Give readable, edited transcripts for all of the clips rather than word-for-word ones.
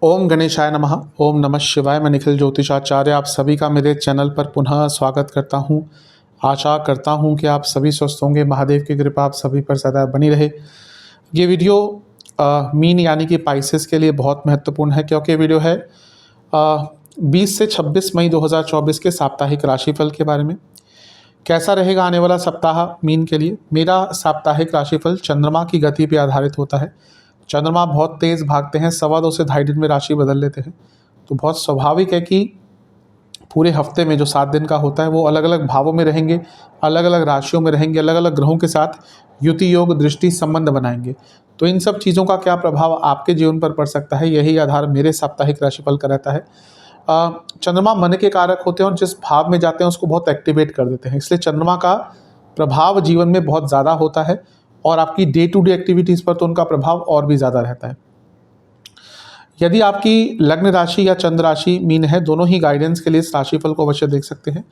ओम गणेशाय नमः। ओम नमः शिवाय। मैं निखिल ज्योतिषाचार्य आप सभी का मेरे चैनल पर पुनः स्वागत करता हूं। आशा करता हूं कि आप सभी स्वस्थ होंगे। महादेव की कृपा आप सभी पर सदा बनी रहे। ये वीडियो मीन यानी कि पाइसेस के लिए बहुत महत्वपूर्ण है, क्योंकि ये वीडियो है 20 से 26 मई 2024 के साप्ताहिक राशिफल के बारे में। कैसा रहेगा आने वाला सप्ताह मीन के लिए। मेरा साप्ताहिक राशिफल चंद्रमा की गति पर आधारित होता है। चंद्रमा बहुत तेज़ भागते हैं, 2.25 से 2.5 दिन में राशि बदल लेते हैं। तो बहुत स्वाभाविक है कि पूरे हफ्ते में जो 7 दिन का होता है वो अलग अलग भावों में रहेंगे, अलग अलग राशियों में रहेंगे, अलग अलग ग्रहों के साथ युति योग दृष्टि संबंध बनाएंगे। तो इन सब चीज़ों का क्या प्रभाव आपके जीवन पर पड़ सकता है, यही आधार मेरे साप्ताहिक राशिफल का रहता है। चंद्रमा मन के कारक होते हैं और जिस भाव में जाते हैं उसको बहुत एक्टिवेट कर देते हैं, इसलिए चंद्रमा का प्रभाव जीवन में बहुत ज़्यादा होता है और आपकी डे टू डे एक्टिविटीज़ पर तो उनका प्रभाव और भी ज़्यादा रहता है। यदि आपकी लग्न राशि या चंद्र राशि मीन है, दोनों ही गाइडेंस के लिए इस राशिफल को अवश्य देख सकते हैं।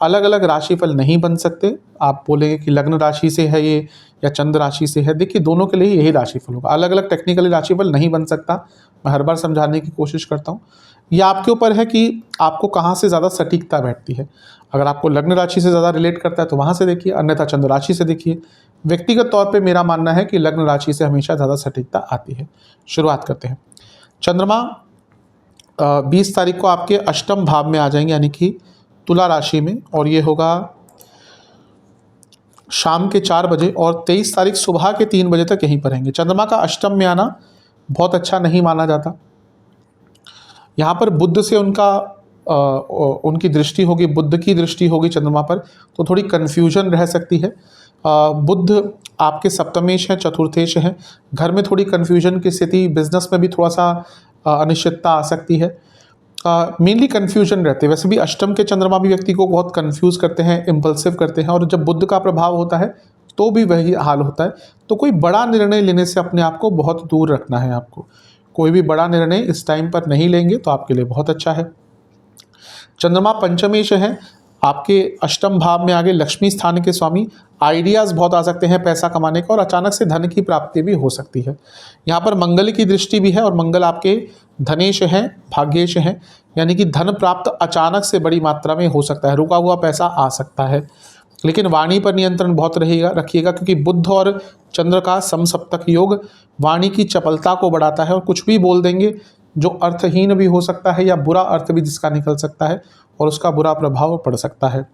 अलग अलग राशिफल नहीं बन सकते। आप बोलेंगे कि लग्न राशि से है ये या चंद्र राशि से है, देखिए दोनों के लिए यही राशिफल होगा। अलग अलग टेक्निकली राशिफल नहीं बन सकता, मैं हर बार समझाने की कोशिश करता हूँ। यह आपके ऊपर है कि आपको कहाँ से ज़्यादा सटीकता बैठती है। अगर आपको लग्न राशि से ज़्यादा रिलेट करता है तो वहाँ से देखिए, अन्यथा चंद्र राशि से देखिए। व्यक्तिगत तौर पे मेरा मानना है कि लग्न राशि से हमेशा ज़्यादा सटीकता आती है। शुरुआत करते हैं। चंद्रमा 20 तारीख को आपके अष्टम भाव में आ जाएंगे, यानी कि तुला राशि में, और ये होगा शाम के 4 बजे, और 23 तारीख सुबह के 3 बजे तक यहीं पर रहेंगे। चंद्रमा का अष्टम में आना बहुत अच्छा नहीं माना जाता। यहाँ पर बुध से उनकी दृष्टि होगी, बुध की दृष्टि होगी चंद्रमा पर, तो थोड़ी कन्फ्यूजन रह सकती है। बुध आपके सप्तमेश हैं, चतुर्थेश हैं, घर में थोड़ी कन्फ्यूजन की स्थिति, बिजनेस में भी थोड़ा सा अनिश्चितता आ सकती है। मेनली कन्फ्यूजन रहते हैं। वैसे भी अष्टम के चंद्रमा भी व्यक्ति को बहुत कन्फ्यूज करते हैं, इम्पल्सिव करते हैं, और जब बुध का प्रभाव होता है तो भी वही हाल होता है। तो कोई बड़ा निर्णय लेने से अपने आप को बहुत दूर रखना है। आपको कोई भी बड़ा निर्णय इस टाइम पर नहीं लेंगे तो आपके लिए बहुत अच्छा है। चंद्रमा पंचमेश है, आपके अष्टम भाव में आगे लक्ष्मी स्थान के स्वामी। आइडियाज़ बहुत आ सकते हैं पैसा कमाने का, और अचानक से धन की प्राप्ति भी हो सकती है। यहाँ पर मंगल की दृष्टि भी है, और मंगल आपके धनेश हैं, भाग्येश हैं, यानी कि धन प्राप्त अचानक से बड़ी मात्रा में हो सकता है। रुका हुआ पैसा आ सकता है, लेकिन वाणी पर नियंत्रण बहुत रखिएगा, क्योंकि बुध और चंद्र का समसप्तक योग वाणी की चपलता को बढ़ाता है, और कुछ भी बोल देंगे जो अर्थहीन भी हो सकता है या बुरा अर्थ भी जिसका निकल सकता है, और उसका बुरा प्रभाव पड़ सकता है।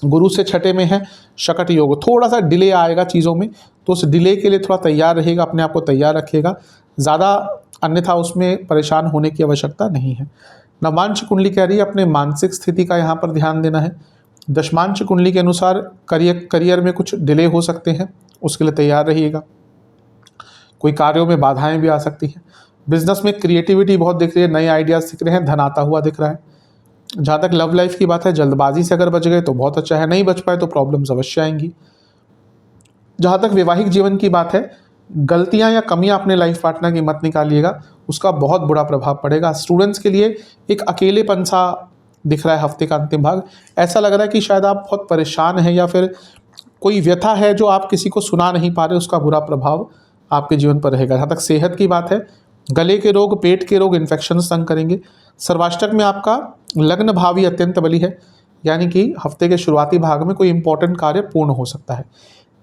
गुरु से छठे में है शकट योग, थोड़ा सा डिले आएगा चीज़ों में, तो उस डिले के लिए थोड़ा तैयार रहेगा, अपने आप को तैयार रखिएगा ज़्यादा, अन्यथा उसमें परेशान होने की आवश्यकता नहीं है। नवांश कुंडली कह रही है अपने मानसिक स्थिति का यहाँ पर ध्यान देना है। दशमांश कुंडली के अनुसार करियर में कुछ डिले हो सकते हैं, उसके लिए तैयार रहिएगा। कोई कार्यों में बाधाएं भी आ सकती हैं। बिजनेस में क्रिएटिविटी बहुत दिख रही है, नए आइडियाज़ दिख रहे हैं, धन आता हुआ दिख रहा है। जहाँ तक लव लाइफ की बात है, जल्दबाजी से अगर बच गए तो बहुत अच्छा है, नहीं बच पाए तो प्रॉब्लम्स अवश्य आएंगी। जहाँ तक वैवाहिक जीवन की बात है, गलतियाँ या कमियाँ अपने लाइफ पार्टनर की मत निकालिएगा, उसका बहुत बुरा प्रभाव पड़ेगा। स्टूडेंट्स के लिए एक अकेलेपन सा दिख रहा है हफ्ते का अंतिम भाग। ऐसा लग रहा है कि शायद आप बहुत परेशान हैं, या फिर कोई व्यथा है जो आप किसी को सुना नहीं पा रहे, उसका बुरा प्रभाव आपके जीवन पर रहेगा। जहाँ तक सेहत की बात है, गले के रोग, पेट के रोग, इन्फेक्शन तंग करेंगे। सर्वाष्टक में आपका लग्न भावी अत्यंत बली है, यानी कि हफ्ते के शुरुआती भाग में कोई इंपॉर्टेंट कार्य पूर्ण हो सकता है।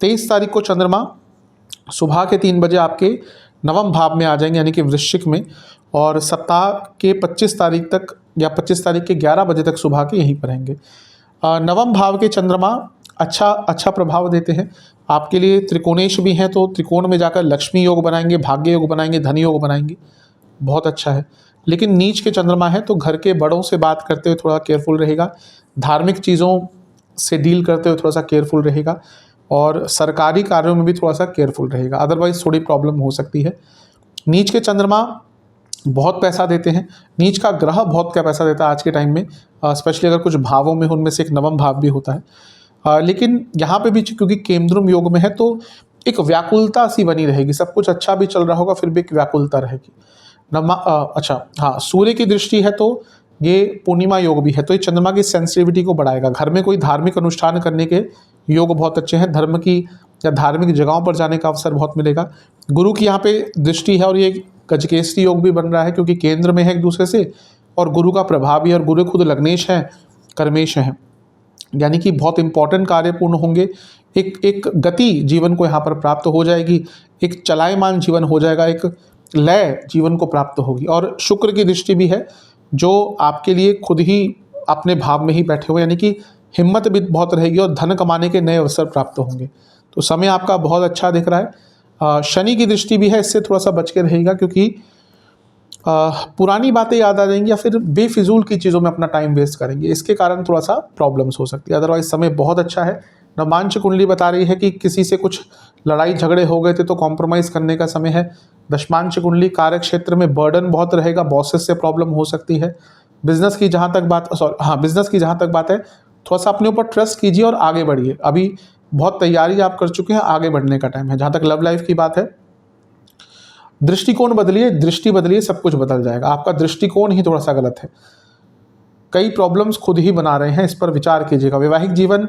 23 तारीख को चंद्रमा सुबह के 3 बजे आपके नवम भाव में आ जाएंगे, यानी कि वृश्चिक में, और सप्ताह के 25 तारीख तक या 25 तारीख के 11 बजे तक सुबह के यहीं पर रहेंगे। नवम भाव के चंद्रमा अच्छा प्रभाव देते हैं आपके लिए। त्रिकोणेश भी हैं, तो त्रिकोण में जाकर लक्ष्मी योग बनाएंगे, भाग्य योग बनाएंगे, धन योग बनाएंगे, बहुत अच्छा है। लेकिन नीच के चंद्रमा है, तो घर के बड़ों से बात करते हुए थोड़ा केयरफुल रहेगा, धार्मिक चीज़ों से डील करते हुए थोड़ा सा केयरफुल रहेगा, और सरकारी कार्यों में भी थोड़ा सा केयरफुल रहेगा, अदरवाइज थोड़ी प्रॉब्लम हो सकती है। नीच के चंद्रमा बहुत पैसा देते हैं। नीच का ग्रह बहुत क्या पैसा देता है आज के टाइम में, स्पेशली अगर कुछ भावों में, उनमें से एक नवम भाव भी होता है। लेकिन यहाँ पे भी क्योंकि केंद्रुम योग में है, तो एक व्याकुलता सी बनी रहेगी। सब कुछ अच्छा भी चल रहा होगा, फिर भी एक व्याकुलता रहेगी। हाँ, सूर्य की दृष्टि है, तो ये पूर्णिमा योग भी है, तो ये चंद्रमा की सेंसिटिविटी को बढ़ाएगा। घर में कोई धार्मिक अनुष्ठान करने के योग बहुत अच्छे हैं, धर्म की या धार्मिक जगहों पर जाने का अवसर बहुत मिलेगा। गुरु की यहाँ पे दृष्टि है, और ये गजकेसरी योग भी बन रहा है क्योंकि केंद्र में है एक दूसरे से, और गुरु का प्रभाव भी, और गुरु खुद लग्नेश हैं, कर्मेश हैं, यानी कि बहुत इंपॉर्टेंट कार्य पूर्ण होंगे। एक गति जीवन को यहाँ पर प्राप्त हो जाएगी, एक चलायमान जीवन हो जाएगा, एक लय जीवन को प्राप्त होगी। और शुक्र की दृष्टि भी है जो आपके लिए खुद ही अपने भाव में ही बैठे हुए, यानी कि हिम्मत भी बहुत रहेगी और धन कमाने के नए अवसर प्राप्त होंगे। तो समय आपका बहुत अच्छा दिख रहा है। शनि की दृष्टि भी है, इससे थोड़ा सा बच के रहेगा क्योंकि पुरानी बातें याद आ जाएंगी या फिर बेफिजूल की चीज़ों में अपना टाइम वेस्ट करेंगे, इसके कारण थोड़ा सा प्रॉब्लम्स हो सकती है। अदरवाइज समय बहुत अच्छा है। नवमांश कुंडली बता रही है कि किसी से कुछ लड़ाई झगड़े हो गए थे तो कॉम्प्रोमाइज़ करने का समय है। दशमांश कुंडली कार्य क्षेत्र में बर्डन बहुत रहेगा, बॉसेस से प्रॉब्लम हो सकती है। बिजनेस की जहाँ तक बात है, थोड़ा सा अपने ऊपर ट्रस्ट कीजिए और आगे बढ़िए। अभी बहुत तैयारी आप कर चुके हैं, आगे बढ़ने का टाइम है। जहाँ तक लव लाइफ की बात है, दृष्टिकोण बदलिए, दृष्टि बदलिए, सब कुछ बदल जाएगा। आपका दृष्टिकोण ही थोड़ा सा गलत है, कई प्रॉब्लम्स खुद ही बना रहे हैं, इस पर विचार कीजिएगा। वैवाहिक जीवन,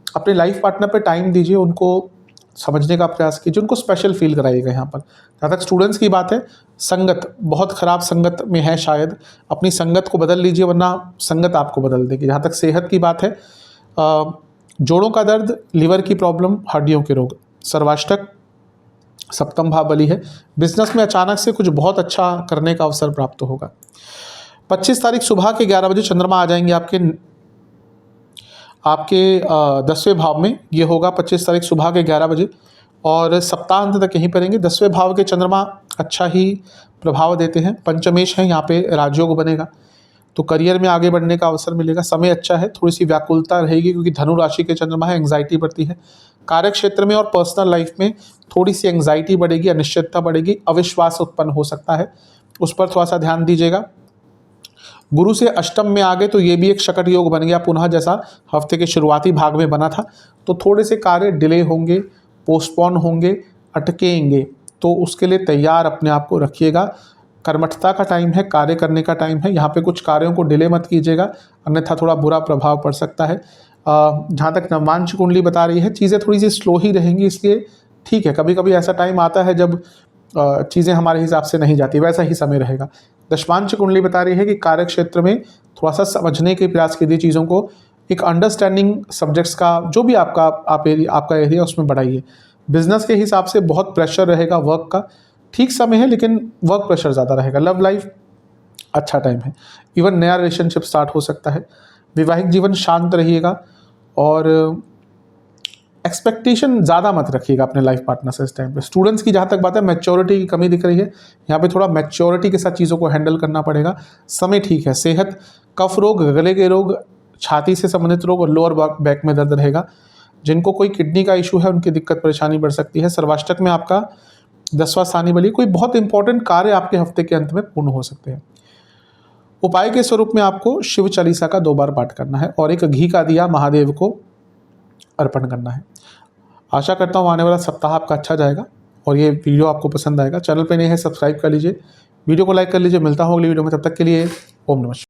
अपने लाइफ पार्टनर पे टाइम दीजिए, उनको समझने का प्रयास कीजिए, उनको स्पेशल फील कराइएगा। यहाँ पर जहाँ तक स्टूडेंट्स की बात है, संगत बहुत खराब संगत में है, शायद अपनी संगत को बदल लीजिए वरना संगत आपको बदल देगी। जहाँ तक सेहत की बात है, जोड़ों का दर्द, लिवर की प्रॉब्लम, हड्डियों के रोग, सर्वाष्टक सप्तम भाव बली है। बिजनेस में अचानक से कुछ बहुत अच्छा करने का अवसर प्राप्त होगा। 25 तारीख सुबह के 11 बजे चंद्रमा आ जाएंगे आपके 10वें भाव में। ये होगा 25 तारीख सुबह के 11 बजे और सप्ताहांत तक यहीं पर रहेंगे। 10वें भाव के चंद्रमा अच्छा ही प्रभाव देते हैं, पंचमेश है, यहाँ पे राजयोग बनेगा तो करियर में आगे बढ़ने का अवसर मिलेगा। समय अच्छा है, थोड़ी सी व्याकुलता रहेगी क्योंकि धनु राशि के चंद्रमा है, एंग्जाइटी बढ़ती है। कार्य क्षेत्र में और पर्सनल लाइफ में थोड़ी सी एंग्जाइटी बढ़ेगी, अनिश्चितता बढ़ेगी, अविश्वास उत्पन्न हो सकता है, उस पर थोड़ा सा ध्यान दीजिएगा। गुरु से अष्टम में आ गए तो ये भी एक शकट योग बन गया पुनः, जैसा हफ्ते के शुरुआती भाग में बना था। तो थोड़े से कार्य डिले होंगे, पोस्टपोन होंगे, अटकेंगे, तो उसके लिए तैयार अपने आप को रखिएगा। कर्मठता का टाइम है, कार्य करने का टाइम है, यहाँ पे कुछ कार्यों को डिले मत कीजिएगा, अन्यथा थोड़ा बुरा प्रभाव पड़ सकता है। जहाँ तक नवमांश कुंडली बता रही है, चीज़ें थोड़ी सी स्लो ही रहेंगी, इसलिए ठीक है। कभी कभी ऐसा टाइम आता है जब चीज़ें हमारे हिसाब से नहीं जाती, वैसा ही समय रहेगा। दशमांश कुंडली बता रही है कि कार्य क्षेत्र में थोड़ा सा समझने के प्रयास कीजिए चीज़ों को, एक अंडरस्टैंडिंग सब्जेक्ट्स का जो भी आपका एरिया उसमें बढ़ाइए। बिजनेस के हिसाब से बहुत प्रेशर रहेगा वर्क का, ठीक समय है लेकिन वर्क प्रेशर ज़्यादा रहेगा। लव लाइफ अच्छा टाइम है, इवन नया रिलेशनशिप स्टार्ट हो सकता है। वैवाहिक जीवन शांत रहिएगा और एक्सपेक्टेशन ज़्यादा मत रखिएगा अपने लाइफ पार्टनर से इस टाइम पे। स्टूडेंट्स की जहाँ तक बात है, मैच्योरिटी की कमी दिख रही है, यहाँ पे थोड़ा मैच्योरिटी के साथ चीज़ों को हैंडल करना पड़ेगा। समय ठीक है। सेहत, कफ रोग, गले के रोग, छाती से संबंधित रोग और लोअर बैक में दर्द रहेगा। जिनको कोई किडनी का इशू है उनकी दिक्कत परेशानी बढ़ सकती है। सर्वाष्टक में आपका 10वां स्थानीय बली, कोई बहुत इंपॉर्टेंट कार्य आपके हफ्ते के अंत में पूर्ण हो सकते हैं। उपाय के स्वरूप में आपको शिव चालीसा का 2 बार पाठ करना है और एक घी का दिया महादेव को अर्पण करना है। आशा करता हूँ आने वाला सप्ताह आपका अच्छा जाएगा और ये वीडियो आपको पसंद आएगा। चैनल पे नए हैं, सब्सक्राइब कर लीजिए, वीडियो को लाइक कर लीजिए। मिलता हूँ अगली वीडियो में, तब तक के लिए ओम नमः शिवाय।